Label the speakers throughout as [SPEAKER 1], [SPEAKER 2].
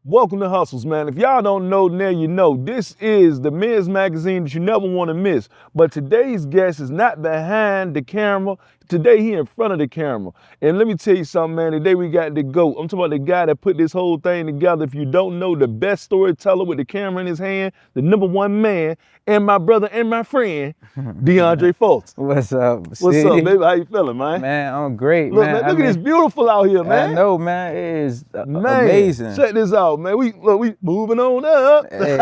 [SPEAKER 1] Welcome to Hustles, man. If y'all don't know, now you know. This is the men's magazine that you never want to miss. But today's guest is not behind the camera. Today, he in front of the camera. And let me tell you something, man. Today, we got the GOAT. I'm talking about the guy that put this whole thing together. If you don't know, the best storyteller with the camera in his hand, the #1 man, and my brother and my friend, Deandre Fulton.
[SPEAKER 2] What's up,
[SPEAKER 1] What's up, baby? How you feeling, man?
[SPEAKER 2] Man, I'm great,
[SPEAKER 1] Look,
[SPEAKER 2] man.
[SPEAKER 1] look at this beautiful out here, man.
[SPEAKER 2] I know, man. It is
[SPEAKER 1] Man,
[SPEAKER 2] amazing.
[SPEAKER 1] check this out, man. We moving on up.
[SPEAKER 2] Hey,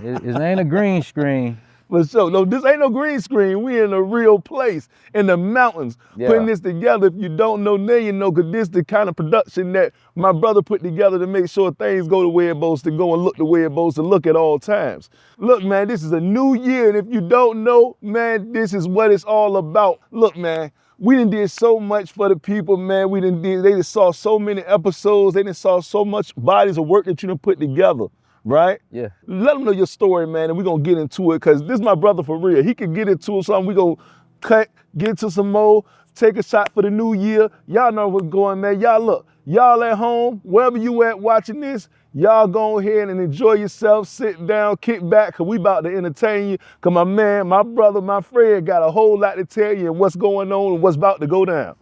[SPEAKER 2] it ain't a green screen.
[SPEAKER 1] For sure. No, this ain't no green screen. We in a real place in the mountains putting this together. If you don't know, now you know, because this the kind of production that my brother put together to make sure things go the way it's supposed to go and look the way it's supposed to look at all times. Look, man, this is a new year. And if you don't know, man, this is what it's all about. Look, man. We done did so much for the people, man. They just saw so many episodes. They done saw so much bodies of work that you done put together, right?
[SPEAKER 2] Yeah.
[SPEAKER 1] Let them know your story, man, and we're gonna get into it, because this is my brother for real. He can get into something. We gonna cut, get into some more, take a shot for the new year. Y'all know what's going, man. Y'all look, y'all at home, wherever you at watching this, y'all go ahead and enjoy yourself, sit down, kick back, because we about to entertain you. Because my man, my brother, my friend got a whole lot to tell you and what's going on and what's about to go down.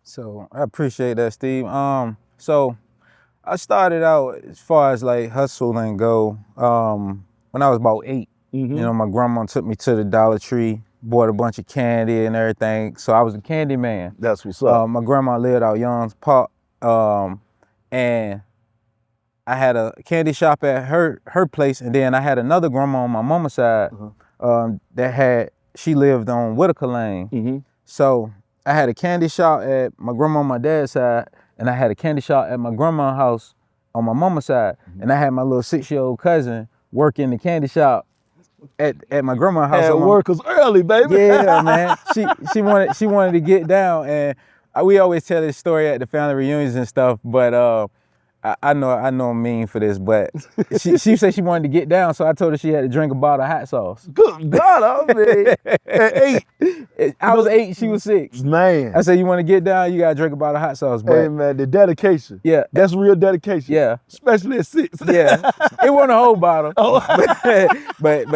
[SPEAKER 2] So I appreciate that, Steve. So I started out as far as like hustling go when I was about 8. You know, my grandma took me to the Dollar Tree, bought a bunch of candy and everything. So I was a candy man.
[SPEAKER 1] That's what's up.
[SPEAKER 2] My grandma lived out Young's Park, and I had a candy shop at her place, and then I had another grandma on my mama's side she lived on Whitaker Lane. So I had a candy shop at my grandma on my dad's side, and I had a candy shop at my grandma's house on my mama's side. And I had my little 6-year-old cousin work in the candy shop at my grandma's house.
[SPEAKER 1] Had workers early, baby.
[SPEAKER 2] Yeah, man. She wanted to get down, and we always tell this story at the family reunions and stuff, but I know I'm mean for this, but she said she wanted to get down, so I told her she had to drink a bottle of hot sauce.
[SPEAKER 1] Good God, I mean, at 8.
[SPEAKER 2] I was 8, she was 6.
[SPEAKER 1] Man.
[SPEAKER 2] I said, you want to get down, you got to drink a bottle of hot sauce. But
[SPEAKER 1] hey, man, the dedication.
[SPEAKER 2] Yeah.
[SPEAKER 1] That's real dedication.
[SPEAKER 2] Yeah.
[SPEAKER 1] Especially at 6.
[SPEAKER 2] Yeah. It wasn't a whole bottle.
[SPEAKER 1] Oh.
[SPEAKER 2] but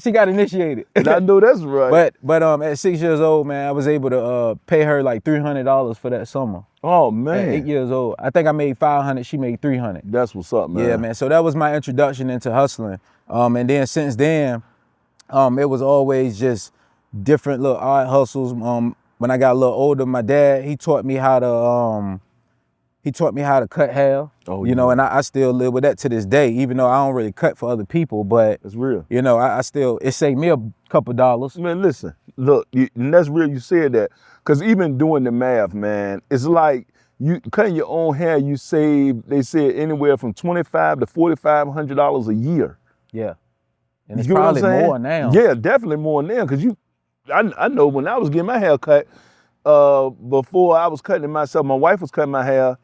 [SPEAKER 2] she got initiated.
[SPEAKER 1] I know that's right.
[SPEAKER 2] But at 6 years old, man, I was able to pay her like $300 for that summer.
[SPEAKER 1] Oh, man.
[SPEAKER 2] At 8 years old. I think I made $500, she made $300.
[SPEAKER 1] That's what's up, man.
[SPEAKER 2] Yeah, man. So that was my introduction into hustling. And then since then, it was always just different little odd hustles. When I got a little older, my dad, he taught me how to cut hair.
[SPEAKER 1] Oh,
[SPEAKER 2] you know, and I still live with that to this day, even though I don't really cut for other people, but
[SPEAKER 1] it's real.
[SPEAKER 2] You know, I still, it saved me a couple dollars.
[SPEAKER 1] Man, listen, look, and that's real you said that, because even doing the math, man, it's like you cutting your own hair, you save, they said, anywhere from $2,500 to $4,500 a year.
[SPEAKER 2] Yeah. And it's probably more now.
[SPEAKER 1] Yeah, definitely more now, because I know when I was getting my hair cut, before I was cutting it myself, my wife was cutting my hair,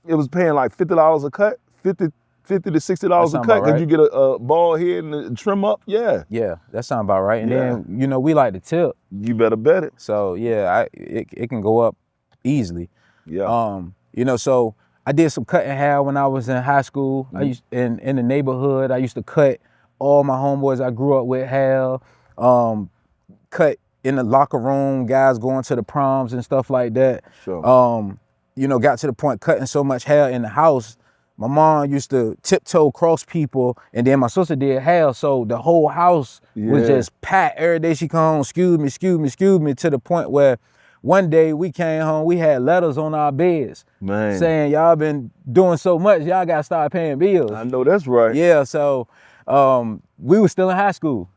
[SPEAKER 1] it was paying like $50 a cut, $50 to $60 a cut, because you get a bald head and a trim up. Yeah.
[SPEAKER 2] Yeah, that sounds about right. And then, you know, we like to tip.
[SPEAKER 1] You better bet it.
[SPEAKER 2] So yeah, it can go up easily.
[SPEAKER 1] Yeah.
[SPEAKER 2] You know, so I did some cutting hair when I was in high school. I used in the neighborhood, I used to cut all my homeboys I grew up with hair, cut in the locker room, guys going to the proms and stuff like that.
[SPEAKER 1] Sure.
[SPEAKER 2] You know, got to the point cutting so much hair in the house. My mom used to tiptoe cross people, and then my sister did hair, so the whole house was just packed. Every day she come home, excuse me, to the point where one day we came home, we had letters on our beds saying, y'all been doing so much, y'all gotta start paying bills. I
[SPEAKER 1] know that's right.
[SPEAKER 2] Yeah, so we were still in high school.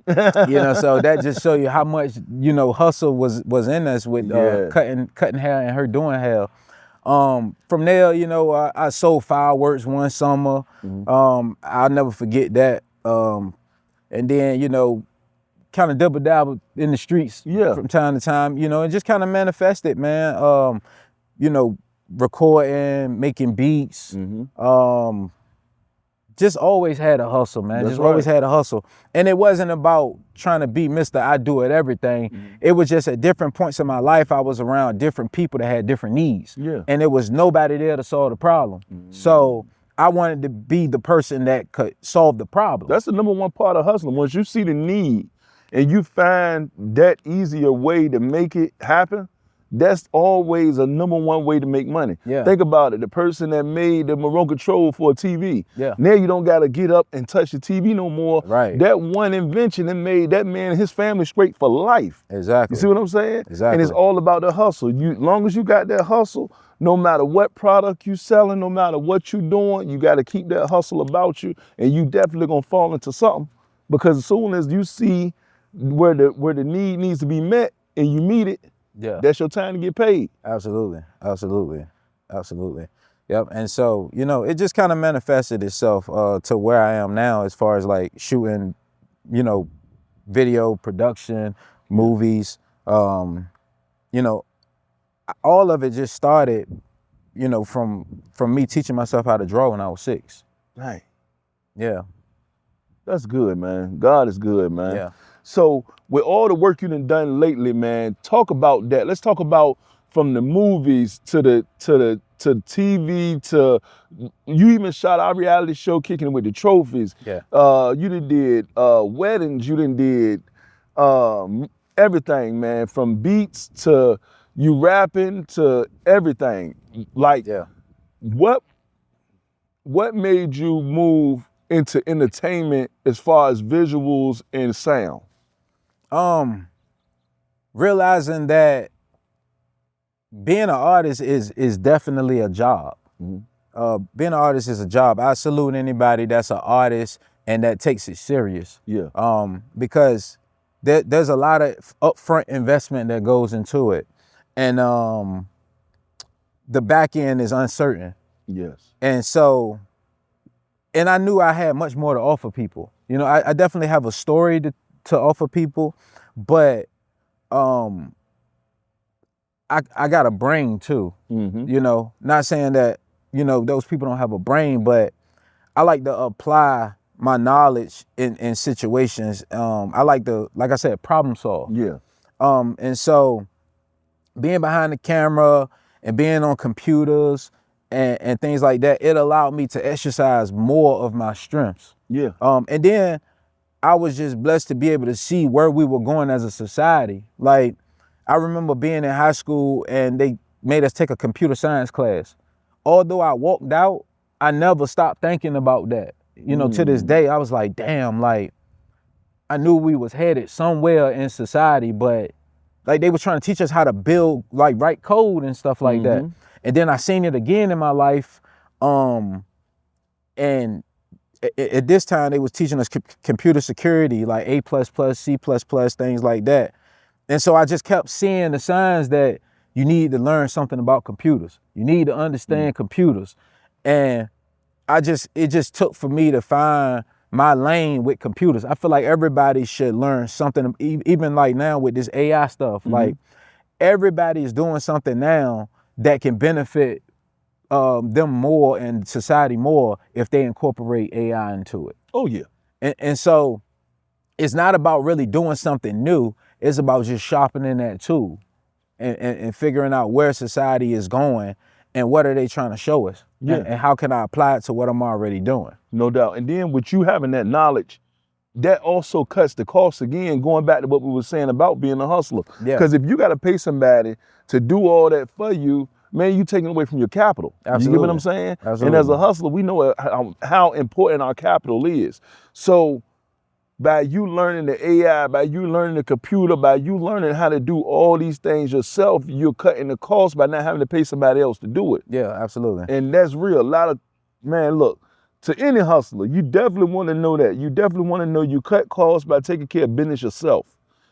[SPEAKER 2] You know, so that just show you how much, you know, hustle was in us with cutting hair and her doing hair. From there, you know, I sold fireworks one summer. I'll never forget that. And then, you know, kind of double dabble in the streets from time to time, you know, and just kind of manifested, man. You know, recording, making beats, just always had a hustle, man.
[SPEAKER 1] That's
[SPEAKER 2] Just
[SPEAKER 1] right.
[SPEAKER 2] always had a hustle. And it wasn't about trying to be Mr. I do at everything.
[SPEAKER 1] Mm-hmm.
[SPEAKER 2] It was just at different points in my life, I was around different people that had different needs.
[SPEAKER 1] Yeah.
[SPEAKER 2] And there was nobody there to solve the problem.
[SPEAKER 1] Mm-hmm.
[SPEAKER 2] So I wanted to be the person that could solve the problem.
[SPEAKER 1] That's the number one part of hustling. Once you see the need and you find that easier way to make it happen, that's always a number one way to make money.
[SPEAKER 2] Yeah.
[SPEAKER 1] Think about it. The person that made the remote control for a TV.
[SPEAKER 2] Yeah.
[SPEAKER 1] Now you don't got to get up and touch the TV no more.
[SPEAKER 2] Right.
[SPEAKER 1] That one invention that made that man and his family straight for life.
[SPEAKER 2] Exactly.
[SPEAKER 1] You see what I'm saying?
[SPEAKER 2] Exactly.
[SPEAKER 1] And it's all about the hustle. Long as you got that hustle, no matter what product you selling, no matter what you doing, you got to keep that hustle about you, and you definitely gonna fall into something. Because as soon as you see where the need needs to be met and you meet it,
[SPEAKER 2] yeah,
[SPEAKER 1] that's your time to get paid.
[SPEAKER 2] Absolutely. Yep. And so, it just kind of manifested itself to where I am now, as far as like shooting, video production, movies, all of it just started, from me teaching myself how to draw when I was 6.
[SPEAKER 1] Right.
[SPEAKER 2] Yeah.
[SPEAKER 1] That's good, man. God is good, man.
[SPEAKER 2] Yeah.
[SPEAKER 1] So with all the work you done lately, man, talk about that. Let's talk about from the movies to the TV to you even shot our reality show Kicking It with the Trophies.
[SPEAKER 2] Yeah.
[SPEAKER 1] You did weddings. You did everything, man, from beats to you rapping to everything. Like,
[SPEAKER 2] yeah.
[SPEAKER 1] What made you move into entertainment as far as visuals and sound?
[SPEAKER 2] Realizing that being an artist is definitely a job. Mm-hmm. Being an artist is a job. I salute anybody that's an artist and that takes it serious.
[SPEAKER 1] Yeah.
[SPEAKER 2] Because there's a lot of upfront investment that goes into it, and the back end is uncertain.
[SPEAKER 1] Yes.
[SPEAKER 2] And so, and I knew I had much more to offer people. I definitely have a story to offer people, but I got a brain too. Mm-hmm. Not saying that, those people don't have a brain, but I like to apply my knowledge in situations. I like to, like I said, problem solve.
[SPEAKER 1] Yeah.
[SPEAKER 2] And so being behind the camera and being on computers and things like that, it allowed me to exercise more of my strengths.
[SPEAKER 1] Yeah.
[SPEAKER 2] And then I was just blessed to be able to see where we were going as a society. Like, I remember being in high school and they made us take a computer science class. Although I walked out, I never stopped thinking about that. To this day, I was like, damn, like, I knew we was headed somewhere in society, but like they were trying to teach us how to build, like, write code and stuff like that. And then I seen it again in my life. And at this time, they was teaching us computer security, like A++, C++, things like that. And so I just kept seeing the signs that you need to learn something about computers. You need to understand computers. And it just took for me to find my lane with computers. I feel like everybody should learn something, even like now with this AI stuff. Like, everybody is doing something now that can benefit them more and society more if they incorporate AI into it.
[SPEAKER 1] Oh, yeah.
[SPEAKER 2] And so it's not about really doing something new. It's about just sharpening that tool and figuring out where society is going and what are they trying to show us.
[SPEAKER 1] Yeah.
[SPEAKER 2] And how can I apply it to what I'm already doing?
[SPEAKER 1] No doubt. And then with you having that knowledge, that also cuts the cost again, going back to what we were saying about being a hustler.
[SPEAKER 2] Yeah.
[SPEAKER 1] Because if you got to pay somebody to do all that for you, man, you taking away from your capital.
[SPEAKER 2] Absolutely.
[SPEAKER 1] You get what I'm saying?
[SPEAKER 2] Absolutely.
[SPEAKER 1] And as a hustler, we know how important our capital is. So by you learning the AI, by you learning the computer, by you learning how to do all these things yourself, you're cutting the cost by not having to pay somebody else to do it.
[SPEAKER 2] Yeah, absolutely.
[SPEAKER 1] And that's real. Man, look, to any hustler, you definitely want to know that. You definitely want to know you cut costs by taking care of business yourself,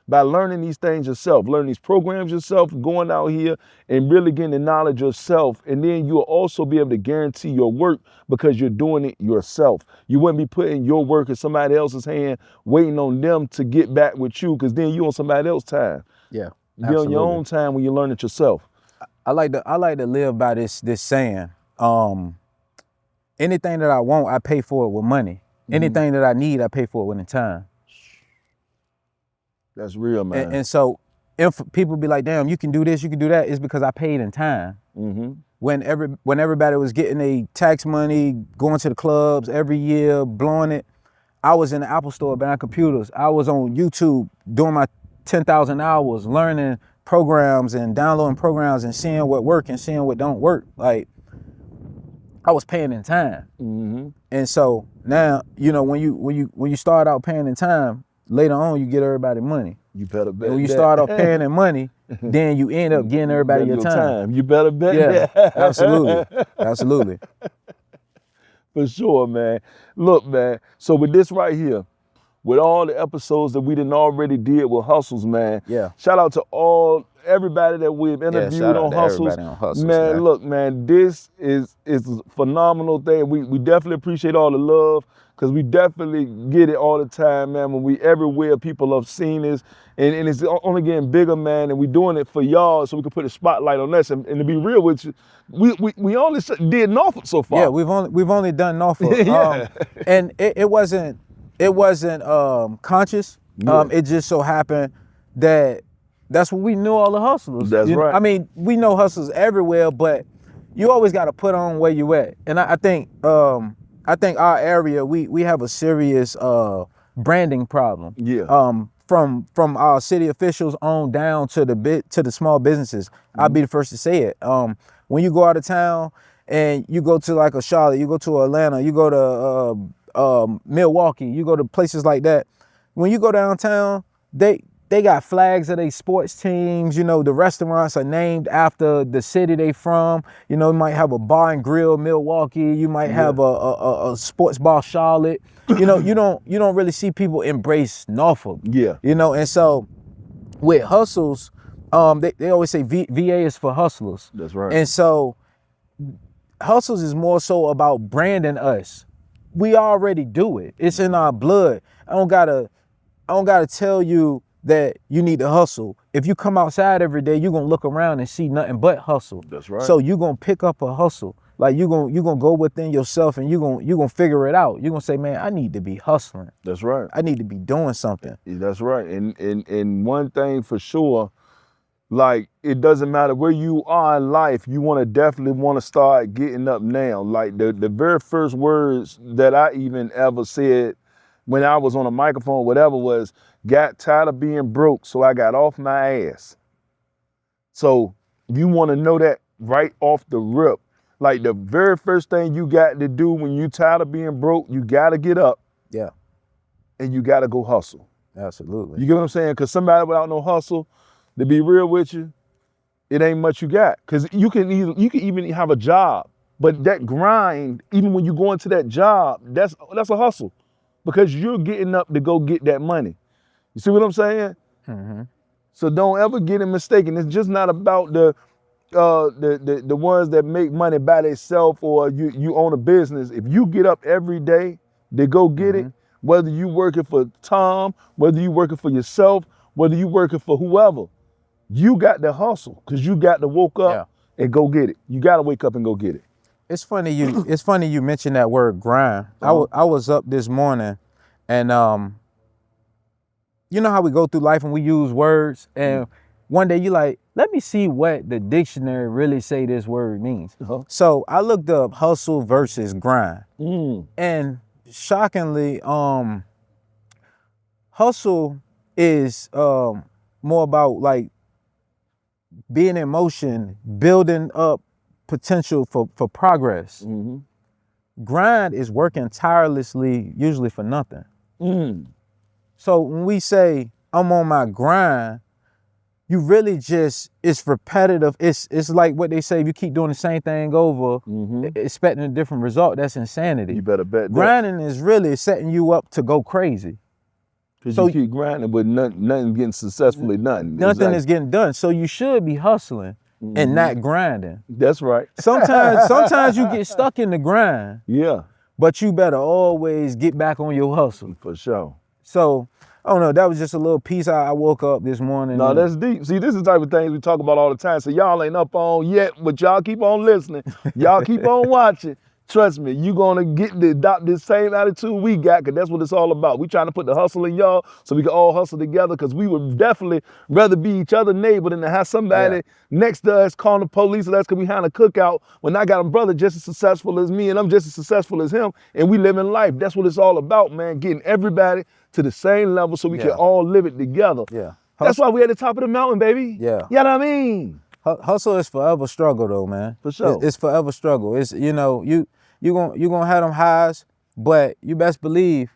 [SPEAKER 1] by learning these things yourself, learning these programs yourself, going out here and really getting the knowledge yourself. And then you'll also be able to guarantee your work because you're doing it yourself. You wouldn't be putting your work in somebody else's hand, waiting on them to get back with you, because then you're on somebody else's time.
[SPEAKER 2] Yeah,
[SPEAKER 1] you're on your own time when you learn it yourself.
[SPEAKER 2] I like to live by this saying. anything that I want, I pay for it with money. Anything that I need, I pay for it with time.
[SPEAKER 1] That's real, man.
[SPEAKER 2] And so if people be like, damn, you can do this, you can do that, it's because I paid in time. When everybody was getting their tax money, going to the clubs every year, blowing it, I was in the Apple store buying computers. I was on YouTube doing my 10,000 hours, learning programs and downloading programs and seeing what work and seeing what don't work. Like, I was paying in time. And so now, you know, when you start out paying in time, later on you get everybody money.
[SPEAKER 1] You better bet.
[SPEAKER 2] And when you start off paying in money, then you end up getting everybody your time.
[SPEAKER 1] You better bet.
[SPEAKER 2] Absolutely.
[SPEAKER 1] For sure, man. Look, man, so with this right here, with all the episodes that we done already did with Hustles, man. Shout out to everybody that we've interviewed on Hustles. Man, look, man, this is a phenomenal thing. We definitely appreciate all the love, because we definitely get it all the time, man. When we everywhere, people have seen this, and it's only getting bigger, man. And we doing it for y'all so we can put a spotlight on us. And to be real with you, we only did Norfolk so far.
[SPEAKER 2] Yeah, we've only done Norfolk. And it wasn't conscious. It just so happened that that's what we knew all the hustlers.
[SPEAKER 1] That's right.
[SPEAKER 2] I mean, we know hustlers everywhere, but you always got to put on where you at. And I think our area, we have a serious branding problem. From our city officials on down to the small businesses. I'll be the first to say it. When you go out of town and you go to like a Charlotte, you go to Atlanta, you go to Milwaukee, you go to places like that. When you go downtown, they got flags of their sports teams. You know, the restaurants are named after the city they from. You know, you might have a bar and grill Milwaukee. You might have a sports bar Charlotte. You know, you don't really see people embrace Norfolk. You know, and so with Hustles, they always say VA is for hustlers.
[SPEAKER 1] That's right.
[SPEAKER 2] And so Hustles is more so about branding us. We already do it. It's in our blood. I don't gotta tell you that you need to hustle. If you come outside every day, you're gonna look around and see nothing but hustle.
[SPEAKER 1] That's right.
[SPEAKER 2] So you're gonna pick up a hustle. Like you're gonna go within yourself and you're gonna figure it out. You're gonna say, man, I need to be hustling.
[SPEAKER 1] That's right.
[SPEAKER 2] I need to be doing something.
[SPEAKER 1] That's right. And one thing for sure, like, it doesn't matter where you are in life, you definitely want to start getting up now. Like the very first words that I even ever said when I was on a microphone, whatever, was, got tired of being broke, so I got off my ass. So you want to know that right off the rip. Like, the very first thing you got to do when you tired of being broke, you got to get up. And you got to go hustle.
[SPEAKER 2] Absolutely.
[SPEAKER 1] You get what I'm saying? Because somebody without no hustle, to be real with you, it ain't much you got. Because you can even have a job, but that grind, even when you go into that job, that's a hustle, because you're getting up to go get that money. You see what I'm saying? So don't ever get it mistaken. It's just not about the ones that make money by themselves, or you own a business. If you get up every day to go get it, whether you working for Tom, whether you working for yourself, whether you working for whoever, you got to hustle, because you got to woke up and go get it. You got to wake up and go get it.
[SPEAKER 2] It's funny you mentioned that word grind. I was up this morning, and you know how we go through life and we use words, and one day you like, let me see what the dictionary really say this word means. So I looked up hustle versus grind, and shockingly, hustle is more about like being in motion, building up potential for progress. Grind is working tirelessly, usually for nothing. So when we say I'm on my grind, you really just, it's repetitive. It's like what they say, if you keep doing the same thing over, expecting a different result, that's insanity.
[SPEAKER 1] You better bet that.
[SPEAKER 2] Grinding is really setting you up to go crazy.
[SPEAKER 1] Because you keep grinding, but nothing getting successfully done.
[SPEAKER 2] Nothing is getting done. So you should be hustling and not grinding.
[SPEAKER 1] That's right.
[SPEAKER 2] Sometimes you get stuck in the grind.
[SPEAKER 1] Yeah.
[SPEAKER 2] But you better always get back on your hustle.
[SPEAKER 1] For sure.
[SPEAKER 2] So, I don't know, that was just a little piece I woke up this morning.
[SPEAKER 1] No, that's deep. See, this is the type of things we talk about all the time. So y'all ain't up on yet, but y'all keep on listening. Y'all keep on watching. Trust me, you gonna get to adopt this same attitude we got, because that's what it's all about. We trying to put the hustle in y'all so we can all hustle together, because we would definitely rather be each other's neighbor than to have somebody next to us calling the police on us because we had a cookout when I got a brother just as successful as me and I'm just as successful as him, and we live in life. That's what it's all about, man, getting everybody to the same level so we can all live it together.
[SPEAKER 2] Yeah.
[SPEAKER 1] That's why we at the top of the mountain, baby.
[SPEAKER 2] Yeah.
[SPEAKER 1] You know what I mean?
[SPEAKER 2] Hustle is forever struggle though, man.
[SPEAKER 1] For sure.
[SPEAKER 2] It's forever struggle. It's, you know, you gonna have them highs, but you best believe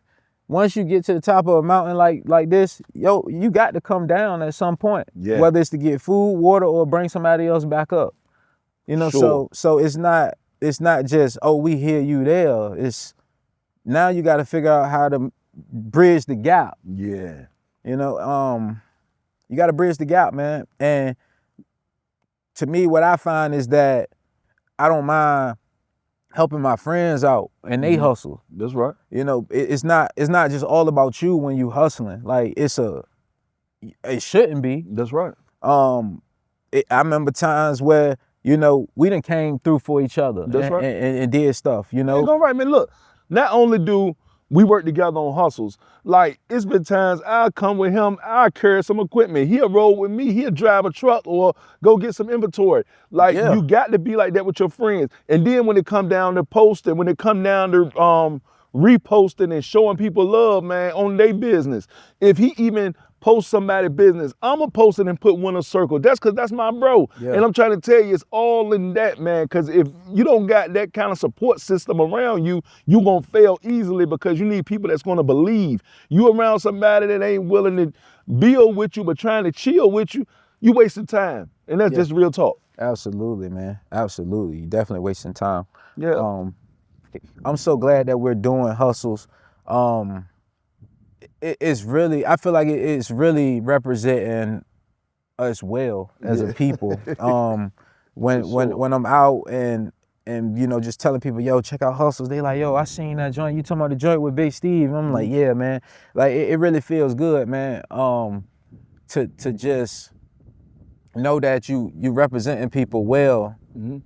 [SPEAKER 2] once you get to the top of a mountain like this, yo, you got to come down at some point.
[SPEAKER 1] Yeah.
[SPEAKER 2] Whether it's to get food, water, or bring somebody else back up. You know, so it's not just, oh, we hear you there. It's now you got to figure out how to bridge the gap.
[SPEAKER 1] Yeah.
[SPEAKER 2] You know, you got to bridge the gap, man. And to me, what I find is that I don't mind helping my friends out and they hustle.
[SPEAKER 1] That's right.
[SPEAKER 2] You know, it's not just all about you when you hustling. Like it shouldn't be.
[SPEAKER 1] That's right.
[SPEAKER 2] I remember times where, you know, we done came through for each other.
[SPEAKER 1] That's right.
[SPEAKER 2] And did stuff, you know.
[SPEAKER 1] All right, man. Look, not only do we work together on hustles, like it's been times I'll come with him, I'll carry some equipment. He'll roll with me, he'll drive a truck or go get some inventory. Like you got to be like that with your friends. And then when it come down to posting, when it come down to reposting and showing people love, man, on their business. If he even post somebody's business, I'ma post it and put one in a circle. That's because that's my bro. Yeah. And I'm trying to tell you, it's all in that, man. Because if you don't got that kind of support system around you, you gonna fail easily because you need people that's gonna believe. You around somebody that ain't willing to build with you but trying to chill with you, you wasting time. And that's just real talk.
[SPEAKER 2] Absolutely, man. Absolutely. You definitely wasting time.
[SPEAKER 1] Yeah.
[SPEAKER 2] I'm so glad that we're doing hustles. It's really, I feel like it's really representing us well as a people. When I'm out and you know, just telling people, yo, check out hustles. They like, yo, I seen that joint. You talking about the joint with Big Steve? And I'm like, yeah, man. Like it really feels good, man. To just know that you representing people well,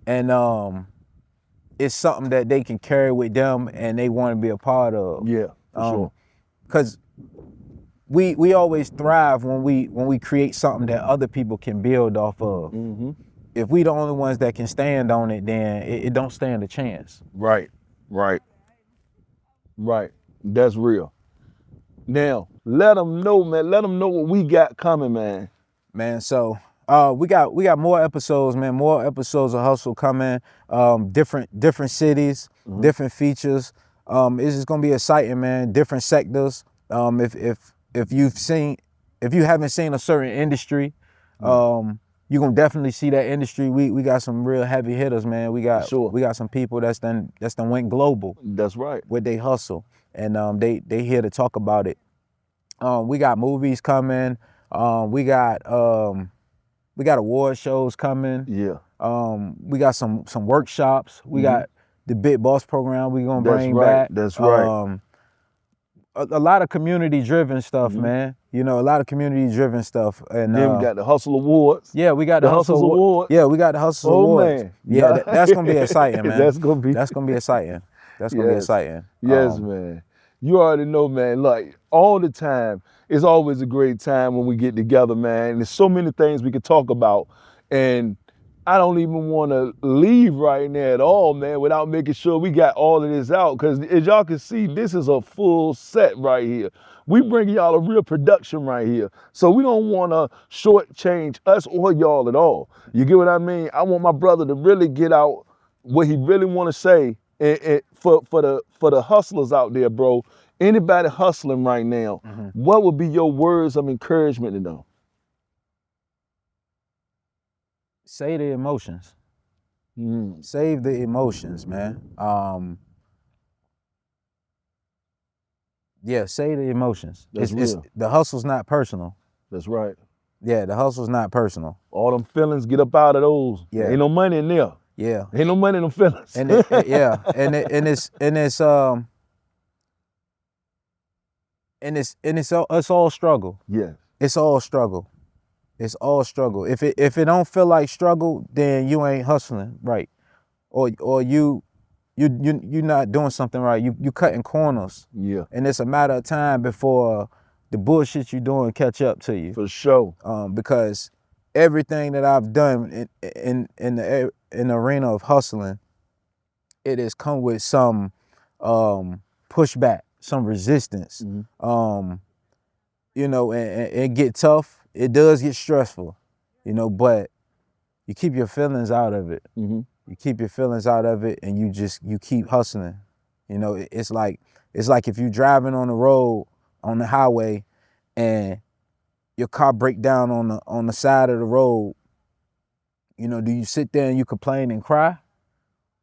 [SPEAKER 2] and it's something that they can carry with them and they want to be a part of.
[SPEAKER 1] Yeah, for sure.
[SPEAKER 2] Because we always thrive when we create something that other people can build off of. If we the only ones that can stand on it, then it don't stand a chance.
[SPEAKER 1] Right. That's real. Now, let them know, man. Let them know what we got coming, man.
[SPEAKER 2] Man, so we got more episodes, man. More episodes of Hustle coming. Different cities, different features. It's just gonna be exciting, man. Different sectors. If you haven't seen a certain industry, you're gonna definitely see that industry. We got some real heavy hitters, man. We got some people that's done went global. That's right. With they hustle, and they here to talk about it. We got movies coming. We got award shows coming. Yeah. We got some workshops. We got the Big Boss program we gonna bring back. That's right. A lot of community-driven stuff, man. You know, a lot of community-driven stuff. And
[SPEAKER 1] then we got the Hustle Awards.
[SPEAKER 2] Yeah, we got the Hustle Awards. Yeah, we got the Hustle Awards. Man. Yeah, that's gonna be exciting, man. That's gonna be exciting. That's gonna be exciting.
[SPEAKER 1] Yes, man. You already know, man. Like all the time, it's always a great time when we get together, man. And there's so many things we could talk about, and I don't even want to leave right now at all, man, without making sure we got all of this out. Because as y'all can see, this is a full set right here. We bring y'all a real production right here. So we don't want to shortchange us or y'all at all. You get what I mean? I want my brother to really get out what he really want to say. And for the hustlers out there, bro, anybody hustling right now, what would be your words of encouragement to them?
[SPEAKER 2] Say the emotions. Save the emotions, man. Yeah, say the emotions. The hustle's not personal.
[SPEAKER 1] That's right.
[SPEAKER 2] Yeah, the hustle's not personal.
[SPEAKER 1] All them feelings, get up out of those. Yeah. Ain't no money in there.
[SPEAKER 2] Yeah.
[SPEAKER 1] Ain't no money in them feelings.
[SPEAKER 2] And it's all struggle. Yeah. It's all struggle. It's all struggle. If it don't feel like struggle, then you ain't hustling right, or you you're not doing something right. You cutting corners.
[SPEAKER 1] Yeah.
[SPEAKER 2] And it's a matter of time before the bullshit you're doing catch up to you.
[SPEAKER 1] For sure.
[SPEAKER 2] Because everything that I've done in the arena of hustling, it has come with some pushback, some resistance.
[SPEAKER 1] Mm-hmm.
[SPEAKER 2] You know, and it get tough. It does get stressful, you know, but you keep your feelings out of it.
[SPEAKER 1] Mm-hmm.
[SPEAKER 2] You keep your feelings out of it, and you keep hustling. You know, it's like if you're driving on the road, on the highway, and your car break down on the side of the road. You know, do you sit there and you complain and cry,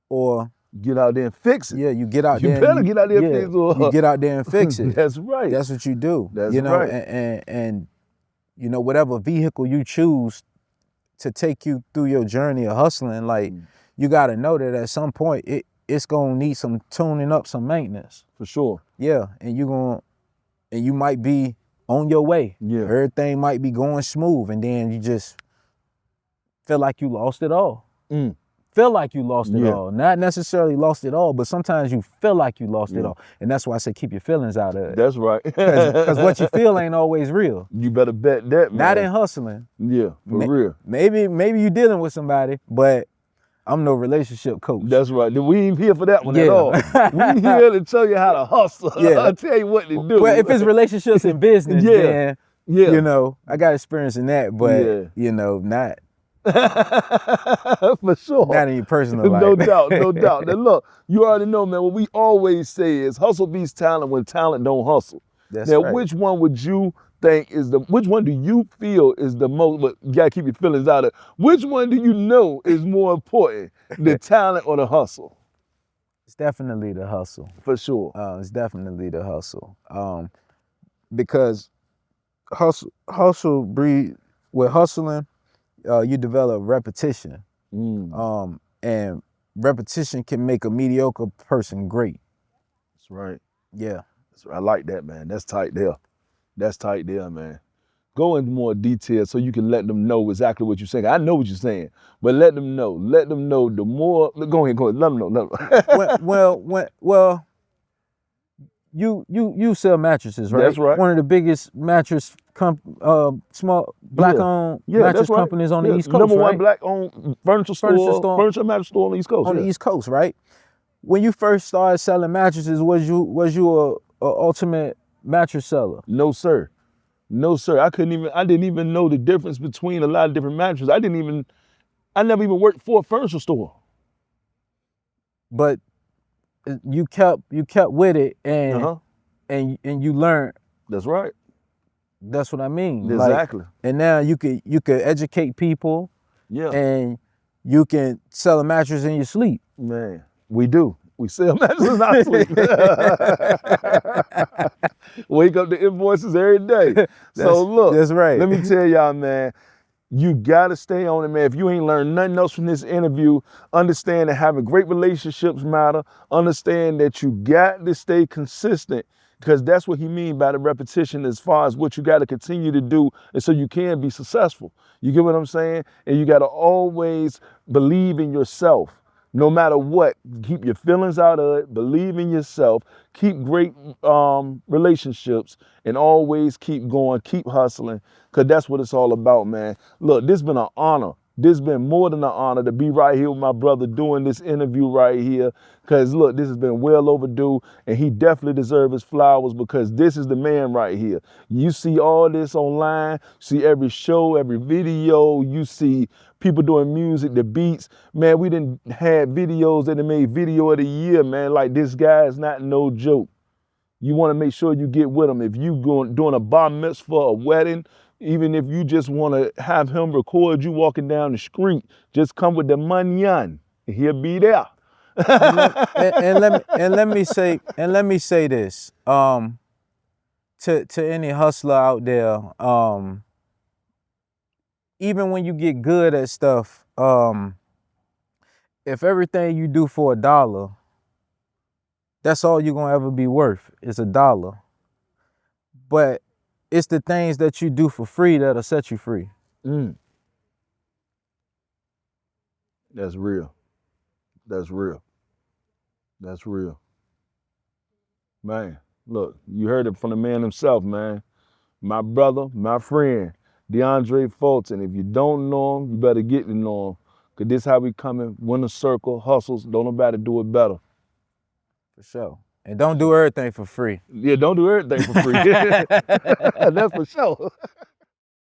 [SPEAKER 2] or
[SPEAKER 1] get out there and fix it?
[SPEAKER 2] Yeah, you get out
[SPEAKER 1] there.
[SPEAKER 2] You
[SPEAKER 1] better get out there and fix it.
[SPEAKER 2] You get out there and fix it.
[SPEAKER 1] That's right.
[SPEAKER 2] That's what you do.
[SPEAKER 1] That's
[SPEAKER 2] you know,
[SPEAKER 1] right.
[SPEAKER 2] And you know, whatever vehicle you choose to take you through your journey of hustling, like you got to know that at some point it's gonna need some tuning up, some maintenance.
[SPEAKER 1] For sure.
[SPEAKER 2] Yeah, and you might be on your way.
[SPEAKER 1] Yeah.
[SPEAKER 2] Everything might be going smooth, and then you just feel like you lost it all. Feel like you lost it all. Not necessarily lost it all, but sometimes you feel like you lost it all. And that's why I say keep your feelings out of it.
[SPEAKER 1] That's right.
[SPEAKER 2] Because what you feel ain't always real.
[SPEAKER 1] You better bet that, man.
[SPEAKER 2] Not in hustling.
[SPEAKER 1] Yeah, for real.
[SPEAKER 2] Maybe you dealing with somebody, but I'm no relationship coach.
[SPEAKER 1] That's right. We ain't here for that one at all. We here to tell you how to hustle. I'll tell you what to do.
[SPEAKER 2] Well, if it's relationships and business, then, you know, I got experience in that, but, you know, not.
[SPEAKER 1] For sure.
[SPEAKER 2] Not in your personal life.
[SPEAKER 1] No doubt, no doubt. Now look, you already know, man, what we always say is hustle beats talent when talent don't hustle.
[SPEAKER 2] That's
[SPEAKER 1] now,
[SPEAKER 2] right.
[SPEAKER 1] which one would you think which one do you feel is the most, but you gotta keep your feelings out of it. Which one do you know is more important, the talent or the hustle?
[SPEAKER 2] It's definitely the hustle.
[SPEAKER 1] For sure.
[SPEAKER 2] It's definitely the hustle. Because hustle breed, with hustling, you develop repetition. And repetition can make a mediocre person great.
[SPEAKER 1] That's right.
[SPEAKER 2] Yeah.
[SPEAKER 1] That's right. I like that, man. That's tight there. That's tight there, man. Go into more detail so you can let them know exactly what you're saying. I know what you're saying, but let them know. Let them know the more. Go ahead. Let them know.
[SPEAKER 2] Well, you sell mattresses, right?
[SPEAKER 1] That's right.
[SPEAKER 2] One of the biggest mattress small black-owned mattress companies on the East Coast,
[SPEAKER 1] Number
[SPEAKER 2] right?
[SPEAKER 1] one black-owned furniture mattress store on the East Coast.
[SPEAKER 2] On the East Coast, right? When you first started selling mattresses, was you a ultimate mattress seller?
[SPEAKER 1] No, sir. No, sir. I didn't even know the difference between a lot of different mattresses. I never even worked for a furniture store.
[SPEAKER 2] But you kept with it, and you learned.
[SPEAKER 1] That's right.
[SPEAKER 2] That's what I mean.
[SPEAKER 1] Exactly.
[SPEAKER 2] Like, and now you could educate people.
[SPEAKER 1] Yeah.
[SPEAKER 2] And you can sell a mattress in your sleep.
[SPEAKER 1] Man, we do. We sell mattresses in our sleep. Wake up to invoices every day. So look,
[SPEAKER 2] that's right.
[SPEAKER 1] Let me tell y'all, man, you gotta stay on it, man. If you ain't learned nothing else from this interview, understand that having great relationships matter. Understand that you got to stay consistent, because that's what he mean by the repetition, as far as what you got to continue to do, and so you can be successful. You get what I'm saying? And you got to always believe in yourself. No matter what, keep your feelings out of it, believe in yourself, keep great relationships, and always keep going, keep hustling, because that's what it's all about, man. Look, this has been an honor. This has been more than an honor to be right here with my brother doing this interview right here, because look, this has been well overdue, and he definitely deserves his flowers, because this is the man right here. You see all this online, see every show, every video, you see people doing music, the beats. Man, we done had videos that have made video of the year, man. Like, this guy is not no joke. You want to make sure you get with him. If you doing a bar mitzvah, a wedding, even if you just want to have him record you walking down the street, just come with the money on, and he'll be there.
[SPEAKER 2] and let me say this to any hustler out there. Even when you get good at stuff, if everything you do for $1, that's all you're gonna ever be worth, is $1. But it's the things that you do for free that'll set you free.
[SPEAKER 1] That's real. That's real. That's real. Man, look, you heard it from the man himself, man. My brother, my friend, Deandre Fulton. If you don't know him, you better get to know him. Because this how we coming, win a circle, hustles, don't nobody do it better.
[SPEAKER 2] For sure. And don't do everything for free.
[SPEAKER 1] Yeah, don't do everything for free. That's for sure.